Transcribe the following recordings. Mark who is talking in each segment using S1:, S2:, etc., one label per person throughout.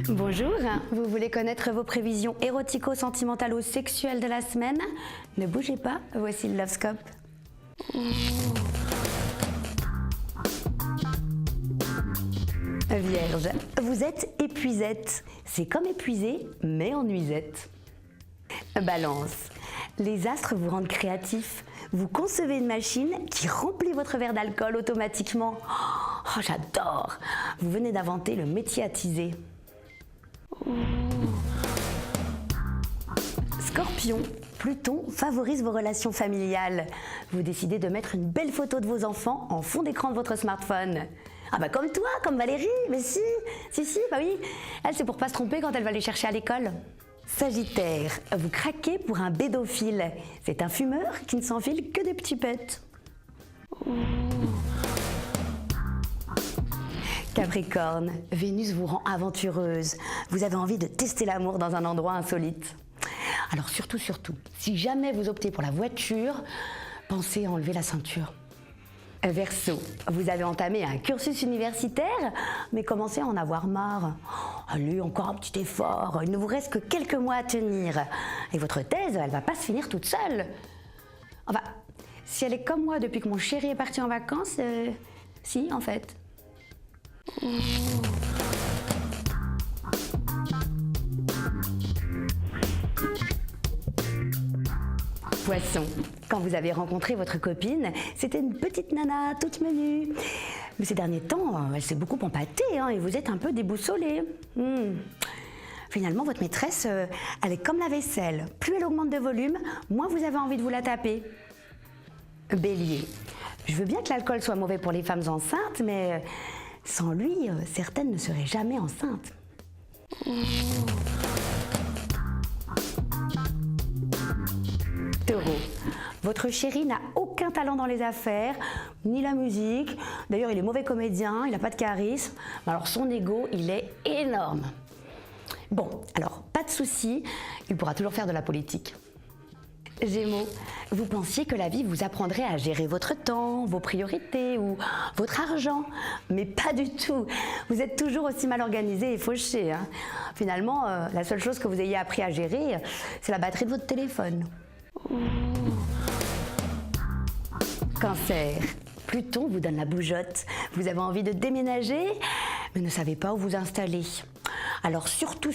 S1: Bonjour, vous voulez connaître vos prévisions érotico-sentimentalo-sexuelles de la semaine? Ne bougez pas, voici le Lovescope. Vierge, vous êtes épuisette. C'est comme épuisé, mais en nuisette. Balance, les astres vous rendent créatif. Vous concevez une machine qui remplit votre verre d'alcool automatiquement. Oh, j'adore! Vous venez d'inventer le métier à teaser. Scorpion, Pluton favorise vos relations familiales. Vous décidez de mettre une belle photo de vos enfants en fond d'écran de votre smartphone. Ah bah comme toi, comme Valérie, mais si, bah oui. Elle, c'est pour pas se tromper quand elle va les chercher à l'école. Sagittaire, vous craquez pour un bédophile. C'est un fumeur qui ne s'enfile que des petits pets. Capricorne, Vénus vous rend aventureuse. Vous avez envie de tester l'amour dans un endroit insolite. Alors surtout, si jamais vous optez pour la voiture, pensez à enlever la ceinture. Verseau, vous avez entamé un cursus universitaire, mais commencez à en avoir marre. Allez, encore un petit effort, il ne vous reste que quelques mois à tenir. Et votre thèse, elle va pas se finir toute seule. Enfin, si elle est comme moi depuis que mon chéri est parti en vacances, si, en fait. Poisson, quand vous avez rencontré votre copine, c'était une petite nana toute menue. Mais ces derniers temps, elle s'est beaucoup empâtée et vous êtes un peu déboussolé. Finalement, votre maîtresse, elle est comme la vaisselle. Plus elle augmente de volume, moins vous avez envie de vous la taper. Bélier, je veux bien que l'alcool soit mauvais pour les femmes enceintes, mais sans lui, certaines ne seraient jamais enceintes. Taureau, votre chéri n'a aucun talent dans les affaires, ni la musique. D'ailleurs, il est mauvais comédien, il n'a pas de charisme. Alors son ego, il est énorme. Bon, alors pas de souci, il pourra toujours faire de la politique. Gémeaux, vous pensiez que la vie vous apprendrait à gérer votre temps, vos priorités ou votre argent, mais pas du tout. Vous êtes toujours aussi mal organisé et fauché. Finalement, la seule chose que vous ayez appris à gérer, c'est la batterie de votre téléphone. Cancer, Pluton vous donne la bougeotte. Vous avez envie de déménager, mais ne savez pas où vous installer. Alors surtout,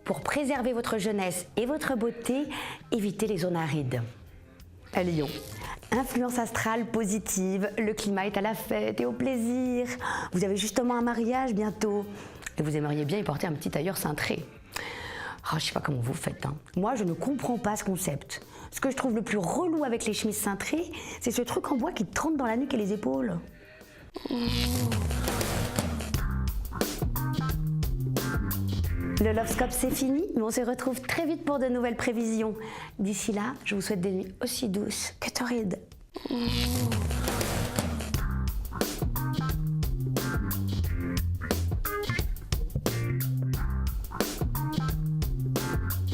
S1: pour préserver votre jeunesse et votre beauté, évitez les zones arides. Lion, influence astrale positive, le climat est à la fête et au plaisir. Vous avez justement un mariage bientôt et vous aimeriez bien y porter un petit tailleur cintré. Oh, je sais pas comment vous faites. Moi, je ne comprends pas ce concept. Ce que je trouve le plus relou avec les chemises cintrées, c'est ce truc en bois qui te trempe dans la nuque et les épaules. Le Lovescope, c'est fini, mais on se retrouve très vite pour de nouvelles prévisions. D'ici là, je vous souhaite des nuits aussi douces que torrides.